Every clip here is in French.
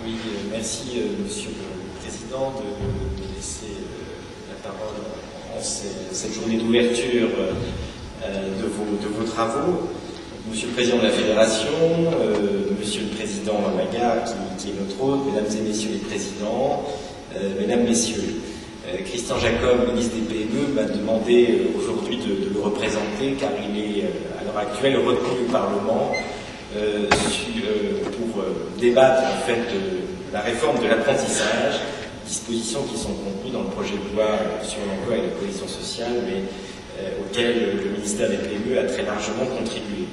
Oui, merci Monsieur le Président de laisser la parole en cette journée d'ouverture de vos travaux. Monsieur le Président de la Fédération, Monsieur le Président Maga, qui est notre hôte, Mesdames et Messieurs les Présidents, Mesdames, Messieurs. Christian Jacob, ministre des PME, m'a demandé aujourd'hui de le représenter car il est à l'heure actuelle retenu au Parlement pour débattre en fait de la réforme de l'apprentissage, dispositions qui sont contenues dans le projet de loi sur l'emploi et la cohésion sociale, mais auquel le ministère des PME a très largement contribué.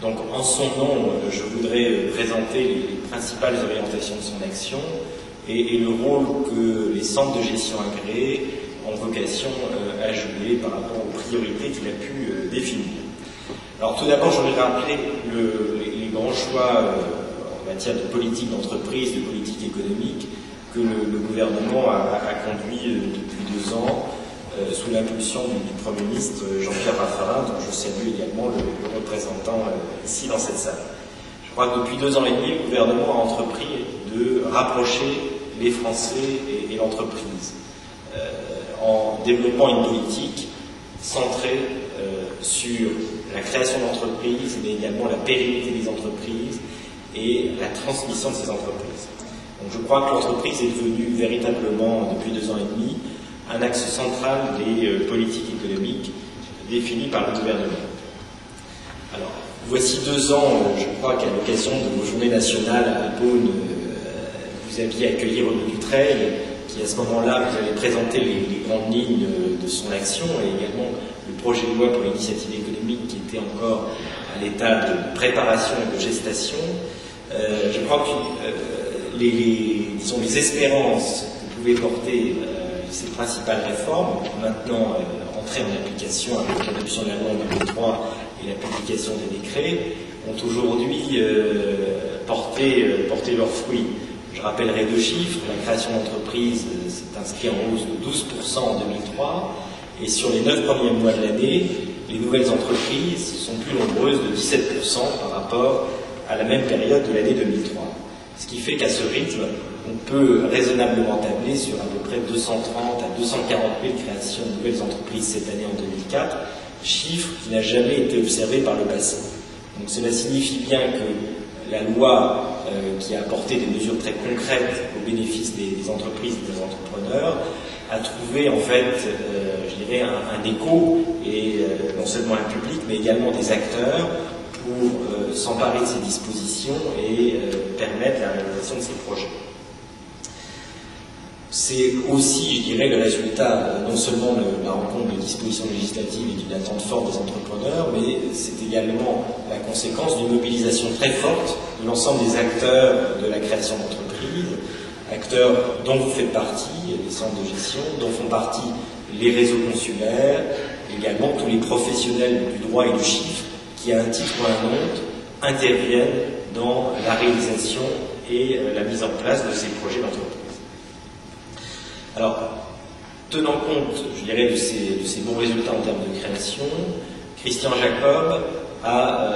Donc en son nom, je voudrais présenter les principales orientations de son action et le rôle que les centres de gestion agréés ont vocation à jouer par rapport aux priorités qu'il a pu définir. Alors tout d'abord, je voudrais rappeler les grands choix en matière de politique d'entreprise, de politique économique que le gouvernement a conduit depuis 2 ans sous l'impulsion du Premier ministre Jean-Pierre Raffarin, dont je salue également le représentant ici dans cette salle. Je crois que depuis 2 ans et demi, le gouvernement a entrepris de rapprocher les Français et l'entreprise en développant une politique centrée sur la création d'entreprises, mais également la pérennité des entreprises et la transmission de ces entreprises. Donc je crois que l'entreprise est devenue véritablement, depuis 2 ans et demi, un axe central des politiques économiques définies par le gouvernement. Alors, voici 2 ans, je crois qu'à l'occasion de vos journées nationales à Beaune, vous aviez accueilli Renaud Dutreil, qui à ce moment-là vous avez présenté les grandes lignes de son action et également le projet de loi pour l'initiative économique qui était encore à l'état de préparation et de gestation. Je crois que les espérances que pouvaient porter ces principales réformes, maintenant entrées en application avec l'adoption de la loi en 2003 et la publication des décrets, ont aujourd'hui porté leurs fruits. Je rappellerai 2 chiffres. La création d'entreprises s'est inscrite en hausse de 12% en 2003 et sur les 9 premiers mois de l'année, les nouvelles entreprises sont plus nombreuses de 17% par rapport à la même période de l'année 2003. Ce qui fait qu'à ce rythme, on peut raisonnablement tabler sur à peu près 230 à 240 000 créations de nouvelles entreprises cette année en 2004, chiffre qui n'a jamais été observé par le passé. Donc cela signifie bien que la loi qui a apporté des mesures très concrètes au bénéfice des entreprises et des entrepreneurs a trouvé en fait, je dirais, un écho, et non seulement un public, mais également des acteurs pour s'emparer de ces dispositions et permettre la réalisation de ces projets. C'est aussi, je dirais, le résultat non seulement de la rencontre de dispositions législatives et d'une attente forte des entrepreneurs, mais c'est également la conséquence d'une mobilisation très forte de l'ensemble des acteurs de la création d'entreprises, acteurs dont vous faites partie, les centres de gestion, dont font partie les réseaux consulaires, également tous les professionnels du droit et du chiffre qui, à un titre ou à un autre, interviennent dans la réalisation et la mise en place de ces projets d'entreprise. Alors, tenant compte, je dirais, de ces bons résultats en termes de création, Christian Jacob a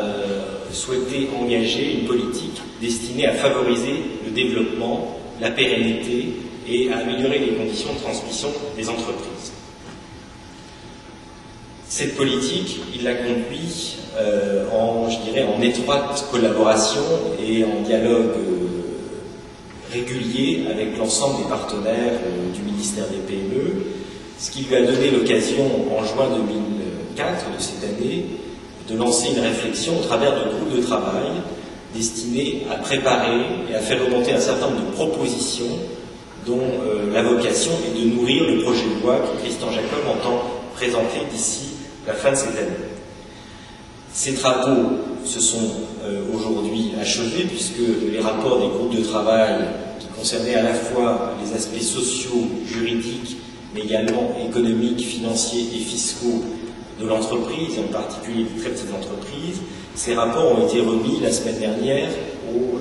souhaité engager une politique destinée à favoriser le développement, la pérennité et à améliorer les conditions de transmission des entreprises. Cette politique, il l'a conduit en étroite collaboration et en dialogue régulier avec l'ensemble des partenaires du ministère des PME, ce qui lui a donné l'occasion, en juin 2004 de cette année, de lancer une réflexion au travers de groupes de travail destinés à préparer et à faire remonter un certain nombre de propositions dont la vocation est de nourrir le projet de loi que Christian Jacob entend présenter d'ici la fin de cette année. Ces travaux se sont aujourd'hui achevés puisque les rapports des groupes de travail qui concernaient à la fois les aspects sociaux, juridiques, mais également économiques, financiers et fiscaux de l'entreprise, en particulier du très petites entreprises, ces rapports ont été remis la semaine dernière au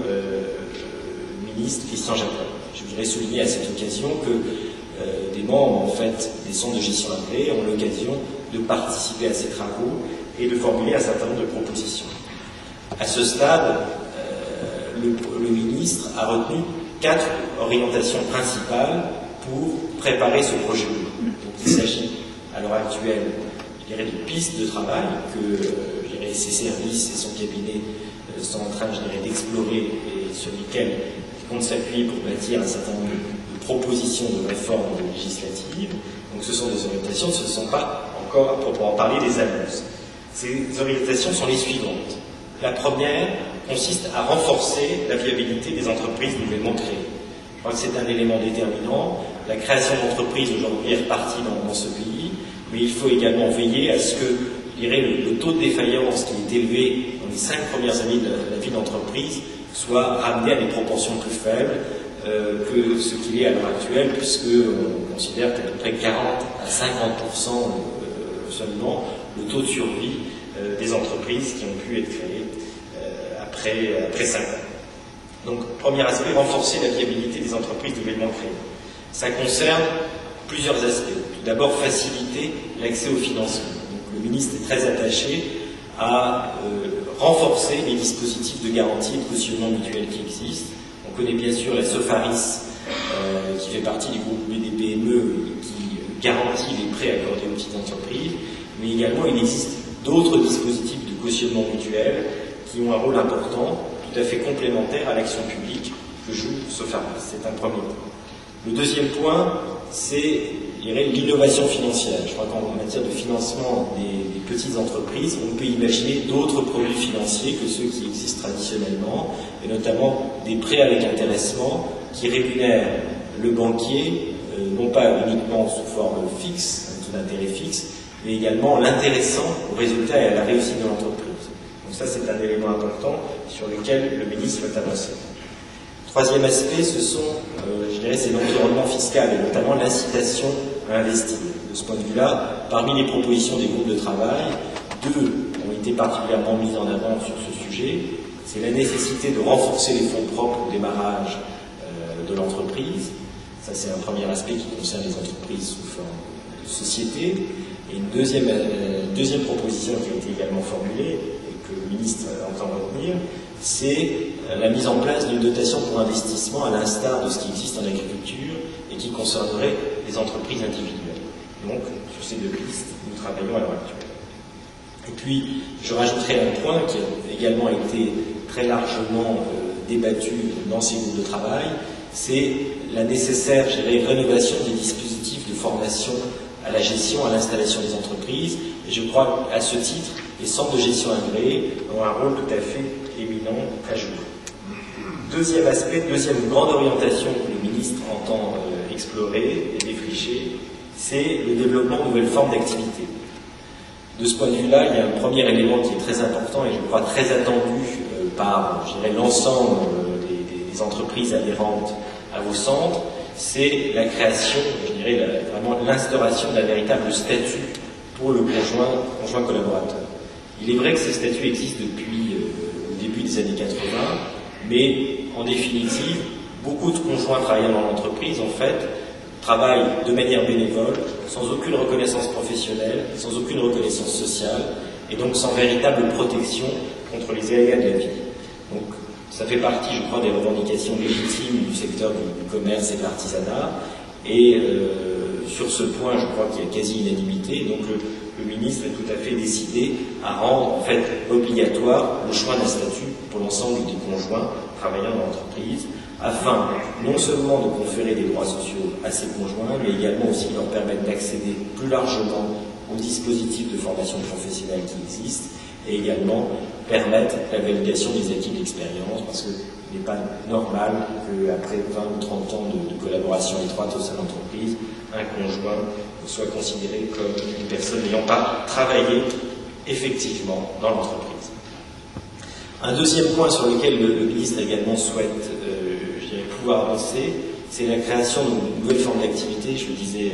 ministre Christian Jacob. Je voudrais souligner à cette occasion que des membres en fait, des centres de gestion agréés ont l'occasion de participer à ces travaux et de formuler un certain nombre de propositions. À ce stade, le ministre a retenu 4 orientations principales pour préparer ce projet de loi. Donc il s'agit à l'heure actuelle, je dirais, de pistes de travail que je dirais, ses services et son cabinet sont en train, je dirais, d'explorer et sur lesquels ils comptent s'appuyer pour bâtir un certain nombre de propositions de réformes législatives. Donc ce sont des orientations, ce ne sont pas encore, à proprement parler, des annonces. Ces orientations sont les suivantes. La première consiste à renforcer la viabilité des entreprises nouvellement créées. Je crois que c'est un élément déterminant. La création d'entreprises aujourd'hui est repartie dans ce pays, mais il faut également veiller à ce que, je dirais, le taux de défaillance qui est élevé dans les 5 premières années de la vie d'entreprise soit ramené à des proportions plus faibles que ce qu'il est à l'heure actuelle, puisqu'on considère qu'à peu près 40 à 50% seulement le taux de survie des entreprises qui ont pu être créées après 5 ans. Donc, premier aspect, renforcer la viabilité des entreprises nouvellement créées. Ça concerne plusieurs aspects. Tout d'abord, faciliter l'accès au financement. Donc, le ministre est très attaché à renforcer les dispositifs de garantie et de cautionnement mutuel qui existent. On connaît bien sûr la Sofaris, qui fait partie du groupe BDPME, qui garantit les prêts accordés aux petites entreprises, mais également il existe d'autres dispositifs de cautionnement mutuel qui ont un rôle important, tout à fait complémentaire à l'action publique que joue Sofaris. C'est un premier point. Le deuxième point, c'est l'innovation financière. Je crois qu'en matière de financement des petites entreprises, on peut imaginer d'autres produits financiers que ceux qui existent traditionnellement, et notamment des prêts avec intéressement qui rémunèrent le banquier, non pas uniquement sous forme fixe, un taux d'intérêt fixe, mais également l'intéressant au résultat et à la réussite de l'entreprise. Donc ça, c'est un élément important sur lequel le ministre va avancer. Troisième aspect, ce sont, je dirais, c'est l'environnement fiscal et notamment l'incitation à investir. De ce point de vue-là, parmi les propositions des groupes de travail, 2 ont été particulièrement mises en avant sur ce sujet. C'est la nécessité de renforcer les fonds propres au démarrage de l'entreprise. Ça, c'est un premier aspect qui concerne les entreprises sous forme de société. Et une deuxième proposition qui a été également formulée et que le ministre entend retenir, c'est la mise en place d'une dotation pour investissement à l'instar de ce qui existe en agriculture et qui concernerait les entreprises individuelles. Donc, sur ces 2 pistes, nous travaillons à l'heure actuelle. Et puis, je rajouterai un point qui a également été très largement débattu dans ces groupes de travail, c'est la nécessaire, je dirais, rénovation des dispositifs de formation à la gestion, à l'installation des entreprises. Et je crois, à ce titre, les centres de gestion agréés ont un rôle tout à fait éminent à jouer. Deuxième aspect, deuxième grande orientation que le ministre entend explorer et défricher, c'est le développement de nouvelles formes d'activité. De ce point de vue-là, il y a un premier élément qui est très important et je crois très attendu par, je dirais, l'ensemble des entreprises adhérentes à vos centres, c'est la création, je dirais, vraiment l'instauration d'un véritable statut pour le conjoint collaborateur. Il est vrai que ce statut existe depuis le début des années 80, mais en définitive, beaucoup de conjoints travaillant dans l'entreprise, en fait, travaillent de manière bénévole, sans aucune reconnaissance professionnelle, sans aucune reconnaissance sociale, et donc sans véritable protection contre les aléas de la vie. Donc, ça fait partie, je crois, des revendications légitimes du secteur du commerce et de l'artisanat, et sur ce point, je crois qu'il y a quasi unanimité, donc le ministre est tout à fait décidé à rendre, en fait, obligatoire le choix d'un statut pour l'ensemble des conjoints travaillant dans l'entreprise, afin non seulement de conférer des droits sociaux à ces conjoints, mais également aussi de leur permettre d'accéder plus largement aux dispositifs de formation professionnelle qui existent, et également permettre la validation des acquis de l'expérience, parce qu'il n'est pas normal qu'après 20 ou 30 ans de collaboration étroite au sein de l'entreprise, un conjoint soit considéré comme une personne n'ayant pas travaillé effectivement dans l'entreprise. Un deuxième point sur lequel le ministre également souhaite pouvoir avancer, c'est la création d'une nouvelle forme d'activité, je le disais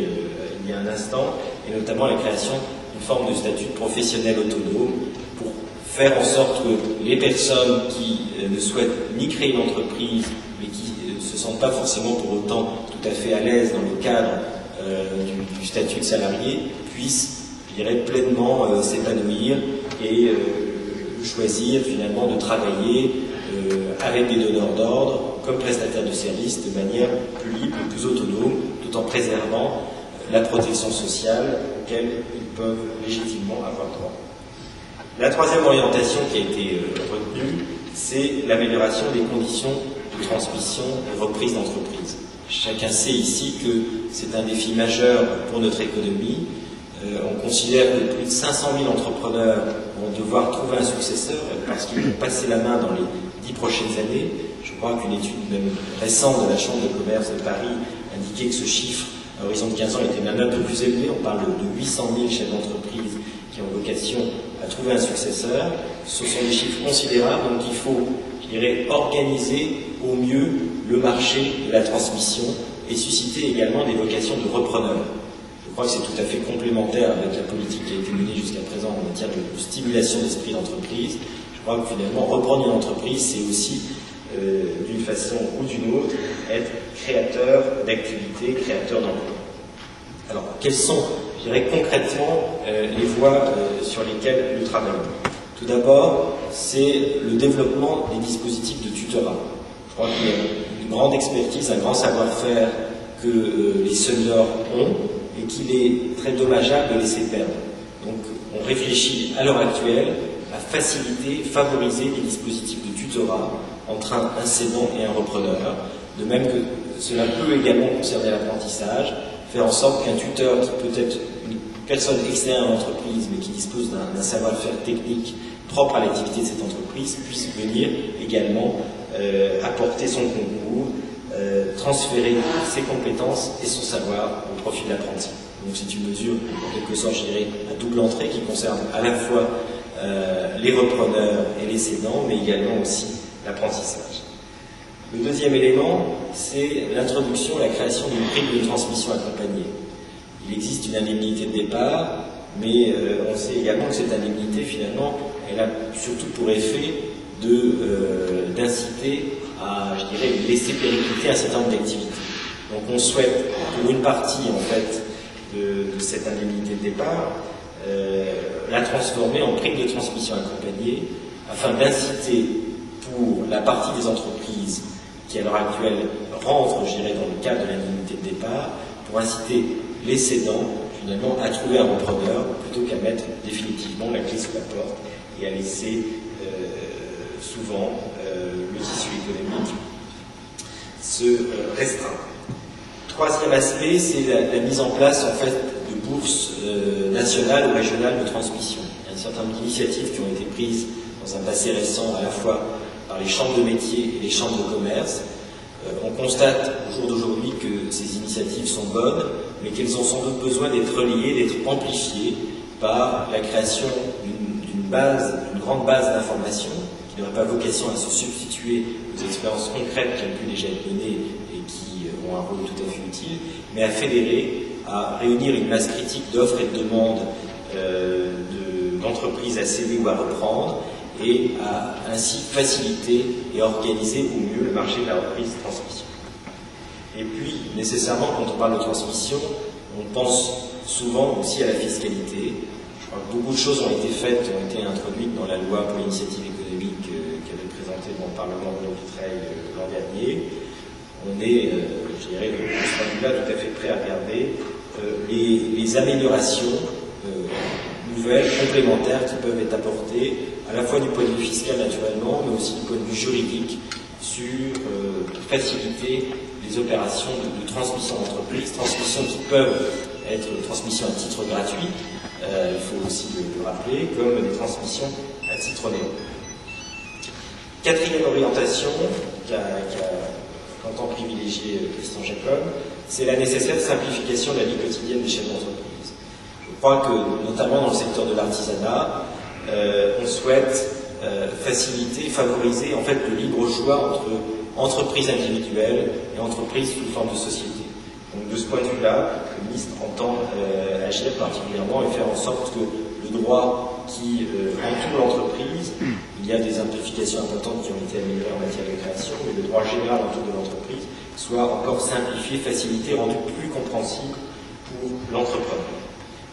il y a un instant, et notamment la création d'une forme de statut professionnel autonome pour faire en sorte que les personnes qui ne souhaitent ni créer une entreprise, mais qui ne se sentent pas forcément pour autant tout à fait à l'aise dans le cadre du statut de salarié, puissent, je dirais, pleinement s'épanouir et choisir finalement de travailler avec des donneurs d'ordre comme prestataires de services de manière plus libre, plus autonome, tout en préservant la protection sociale auquel ils peuvent légitimement avoir droit. La troisième orientation qui a été retenue, c'est l'amélioration des conditions de transmission et reprise d'entreprise. Chacun sait ici que c'est un défi majeur pour notre économie. On considère que plus de 500 000 entrepreneurs vont devoir trouver un successeur parce qu'ils vont passer la main dans les 10 prochaines années. Je crois qu'une étude même récente de la Chambre de commerce de Paris indiquait que ce chiffre, à l'horizon de 15 ans, était même un peu plus élevé. On parle de 800 000 chefs d'entreprise qui ont vocation à trouver un successeur. Ce sont des chiffres considérables, donc il faut, je dirais, organiser au mieux le marché de la transmission et susciter également des vocations de repreneurs. Je crois que c'est tout à fait complémentaire avec la politique qui a été menée jusqu'à présent en matière de stimulation d'esprit d'entreprise. Je crois que finalement, reprendre une entreprise, c'est aussi, d'une façon ou d'une autre, être créateur d'activités, créateur d'emplois. Alors, quelles sont, je dirais concrètement, les voies sur lesquelles nous travaillons? Tout d'abord, c'est le développement des dispositifs de tutorat. Je crois qu'il y a une grande expertise, un grand savoir-faire que les seniors ont et qu'il est très dommageable de laisser perdre. Donc, on réfléchit à l'heure actuelle à faciliter, favoriser des dispositifs de tutorat entre un cédant et un repreneur, de même que cela peut également concerner l'apprentissage, faire en sorte qu'un tuteur qui peut être une personne extérieure à l'entreprise mais qui dispose d'un savoir-faire technique propre à l'activité de cette entreprise puisse venir également apporter son concours, transférer ses compétences et son savoir au profit de l'apprenti. Donc c'est une mesure, en quelque sorte, je dirais, à double entrée qui concerne à la fois les repreneurs et les cédants, mais également aussi l'apprentissage. Le deuxième élément, c'est l'introduction, la création d'une prime de transmission accompagnée. Il existe une indemnité de départ, mais on sait également que cette indemnité, finalement, elle a surtout pour effet d'inciter à, je dirais, laisser péricliter un certain nombre d'activités. Donc on souhaite, pour une partie, en fait, de cette indemnité de départ, la transformer en prime de transmission accompagnée, afin d'inciter pour la partie des entreprises qui, à l'heure actuelle, rentrent, je dirais, dans le cadre de l'indemnité de départ, pour inciter les cédants, finalement, à trouver un repreneur, plutôt qu'à mettre définitivement la clé sous la porte et à laisser souvent le tissu économique se restreindre. Troisième aspect, c'est la mise en place, en fait, de bourses nationales ou régionales de transmission. Il y a un certain nombre d'initiatives qui ont été prises dans un passé récent, à la fois par les chambres de métiers et les chambres de commerce. On constate au jour d'aujourd'hui que ces initiatives sont bonnes, mais qu'elles ont sans doute besoin d'être reliées, d'être amplifiées par la création d'une grande base d'information qui n'aurait pas vocation à se substituer aux expériences concrètes qui ont pu déjà être menées et qui ont un rôle tout à fait utile, mais à fédérer, à réunir une masse critique d'offres et de demandes d'entreprises à céder ou à reprendre, et à ainsi faciliter et organiser au mieux le marché de la reprise et transmission. Et puis, nécessairement, quand on parle de transmission, on pense souvent aussi à la fiscalité. Je crois que beaucoup de choses ont été faites, ont été introduites dans la loi pour l'initiative économique qu'avait présentée dans le Parlement de Vitreil l'an dernier. On est, je dirais, de ce point de vue-là, tout à fait prêt à regarder les améliorations nouvelles, complémentaires qui peuvent être apportées à la fois du point de vue fiscal naturellement, mais aussi du point de vue juridique sur faciliter les opérations de transmission d'entreprise, transmissions qui peuvent être transmissions à titre gratuit, il faut aussi le rappeler, comme des transmissions à titre onéreux. Quatrième orientation qu'entend privilégier Christian Jacob, c'est la nécessaire simplification de la vie quotidienne des chefs d'entreprise. Je crois que, notamment dans le secteur de l'artisanat, on souhaite faciliter, favoriser en fait le libre choix entre entreprises individuelles et entreprises sous forme de société. Donc de ce point de vue-là, le ministre entend agir particulièrement et faire en sorte que le droit qui entoure l'entreprise, il y a des simplifications importantes qui ont été améliorées en matière de création, mais le droit général autour de l'entreprise soit encore simplifié, facilité, rendu plus compréhensible pour l'entrepreneur.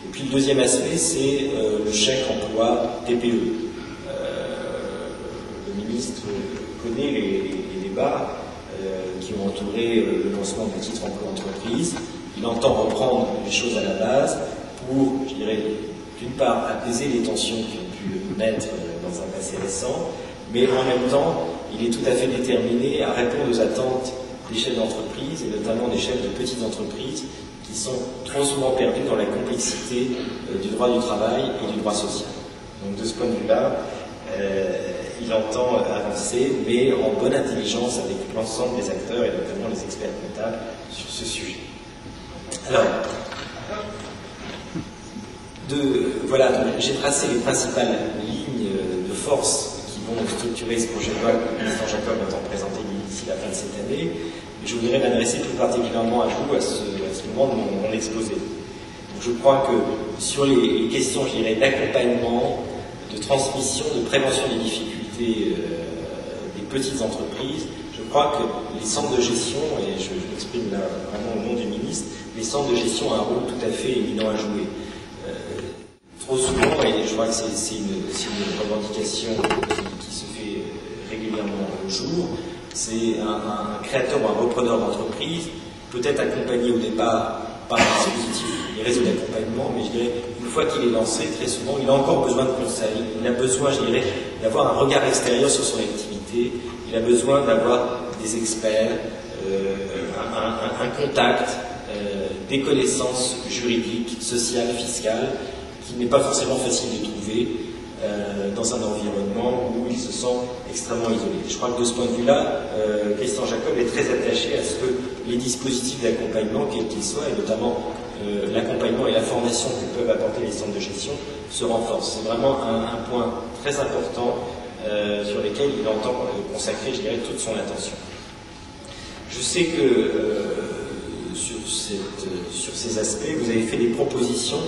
Et puis le deuxième aspect, c'est le chèque emploi TPE. Le ministre connaît les débats qui ont entouré le lancement du titre emploi-entreprise. Il entend reprendre les choses à la base pour, je dirais, d'une part, apaiser les tensions qui ont pu naître dans un passé récent, mais en même temps, il est tout à fait déterminé à répondre aux attentes des chefs d'entreprise, et notamment des chefs de petites entreprises, qui sont trop souvent perdus dans la complexité du droit du travail et du droit social. Donc de ce point de vue-là, il entend avancer, mais en bonne intelligence avec l'ensemble des acteurs, et notamment les experts comptables, sur ce sujet. Alors, voilà, j'ai tracé les principales lignes de force qui vont structurer ce projet de loi que le ministre Jacob entend présenter d'ici la fin de cette année. Et je voudrais m'adresser plus particulièrement à vous, à ce moment de mon exposé. Donc, je crois que sur les questions, je dirais, d'accompagnement, de transmission, de prévention des difficultés des petites entreprises, je crois que les centres de gestion, et je m'exprime là vraiment au nom du ministre, les centres de gestion ont un rôle tout à fait éminent à jouer. Trop souvent, et je crois que c'est une revendication qui se fait régulièrement au jour, c'est un créateur ou un repreneur d'entreprise, peut-être accompagné au départ par un dispositif, les réseaux d'accompagnement, mais je dirais, une fois qu'il est lancé, très souvent, il a encore besoin de conseils, il a besoin, je dirais, d'avoir un regard extérieur sur son activité, il a besoin d'avoir des experts, un contact, des connaissances juridiques, sociales, fiscales, qui n'est pas forcément facile de trouver dans un environnement où il se sent extrêmement isolé. Je crois que de ce point de vue-là, Christian Jacob est très attaché à ce que les dispositifs d'accompagnement, quels qu'ils soient, et notamment l'accompagnement et la formation que peuvent apporter les centres de gestion, se renforcent. C'est vraiment un point très important sur lequel il entend consacrer, je dirais, toute son attention. Je sais que sur ces aspects, vous avez fait des propositions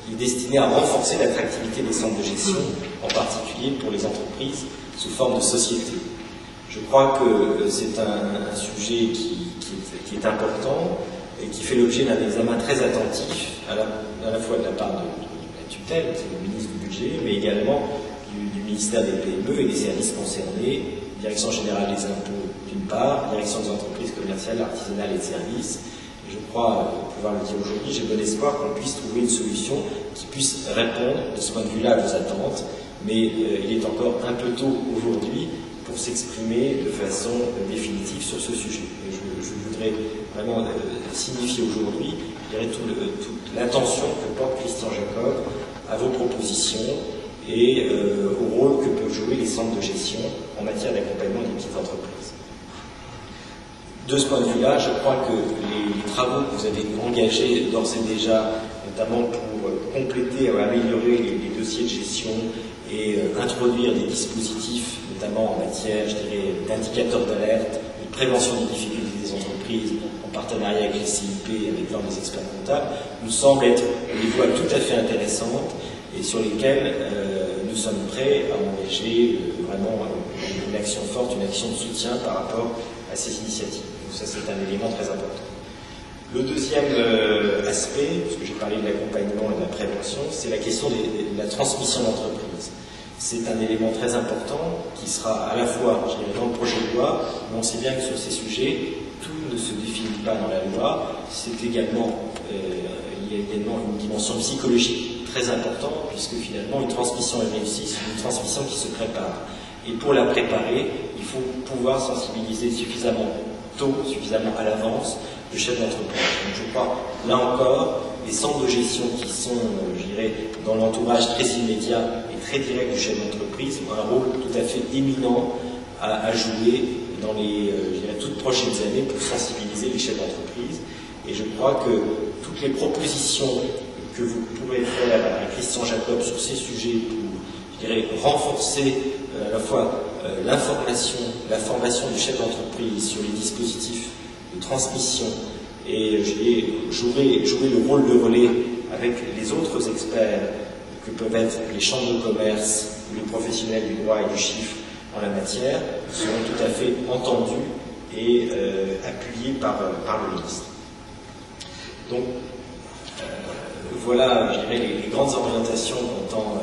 qui est destiné à renforcer l'attractivité des centres de gestion, en particulier pour les entreprises sous forme de société. Je crois que c'est un sujet qui est important et qui fait l'objet d'un examen très attentif, à la fois de la part de la tutelle, c'est le ministre du Budget, mais également du ministère des PME et des services concernés, Direction générale des impôts d'une part, Direction des entreprises commerciales, artisanales et de services. Je crois pouvoir le dire aujourd'hui, j'ai bon espoir qu'on puisse trouver une solution qui puisse répondre de ce point de vue-là à vos attentes, mais il est encore un peu tôt aujourd'hui pour s'exprimer de façon définitive sur ce sujet. Et je voudrais vraiment signifier aujourd'hui, je dirais, toute l'attention que porte Christian Jacob à vos propositions et au rôle que peuvent jouer les centres de gestion en matière d'accompagnement des petites entreprises. De ce point de vue-là, je crois que les travaux que vous avez engagés d'ores et déjà, notamment pour compléter ou améliorer les dossiers de gestion et introduire des dispositifs, notamment en matière, je dirais, d'indicateurs d'alerte, de prévention des difficultés des entreprises, en partenariat avec les CIP et avec l'ordre des experts comptables, nous semblent être des voies tout à fait intéressantes et sur lesquelles nous sommes prêts à engager vraiment une action forte, une action de soutien par rapport à ces initiatives. Donc ça, c'est un élément très important. Le deuxième aspect, puisque j'ai parlé de l'accompagnement et de la prévention, c'est la question de la transmission d'entreprise. C'est un élément très important qui sera à la fois, je dirais, dans le projet de loi, mais on sait bien que sur ces sujets, tout ne se définit pas dans la loi. C'est également, il y a également une dimension psychologique très importante, puisque finalement, une transmission est réussie, c'est une transmission qui se prépare. Et pour la préparer, il faut pouvoir sensibiliser suffisamment tôt, suffisamment à l'avance, le chef d'entreprise. Donc je crois, là encore, les centres de gestion qui sont, je dirais, dans l'entourage très immédiat et très direct du chef d'entreprise ont un rôle tout à fait éminent à jouer dans les je dirais, toutes prochaines années pour sensibiliser les chefs d'entreprise. Et je crois que toutes les propositions que vous pourrez faire à Christian Jacob sur ces sujets pour, je dirais, renforcer à la fois l'information, la formation du chef d'entreprise sur les dispositifs de transmission et jouer le rôle de relais avec les autres experts que peuvent être les chambres de commerce ou les professionnels du droit et du chiffre en la matière seront tout à fait entendus et appuyés par le ministre. Donc voilà, je dirais, les grandes orientations qu'entend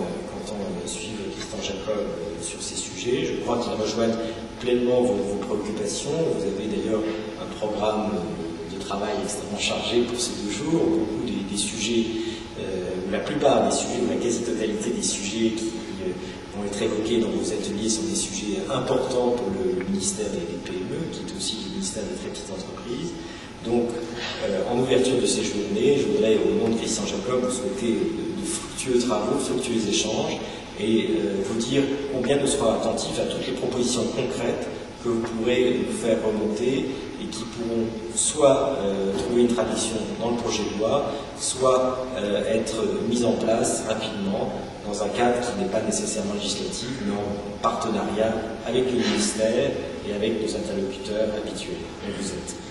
suivre Christian Jacob sur ces sujets. Je crois qu'ils rejoignent pleinement vos préoccupations. Vous avez d'ailleurs un programme de travail extrêmement chargé pour ces 2 jours. Beaucoup des sujets, ou la plupart des sujets, ou la quasi-totalité des sujets qui vont être évoqués dans vos ateliers sont des sujets importants pour le ministère des PME, qui est aussi le ministère des très petites entreprises. Donc, en ouverture de ces journées, je voudrais, au nom de Christian Jacob, vous souhaiter de fructueux travaux, fructueux échanges, et vous dire combien nous serons attentifs à toutes les propositions concrètes que vous pourrez nous faire remonter et qui pourront soit trouver une traduction dans le projet de loi, soit être mises en place rapidement dans un cadre qui n'est pas nécessairement législatif, mais en partenariat avec le ministère et avec nos interlocuteurs habituels. Et vous êtes.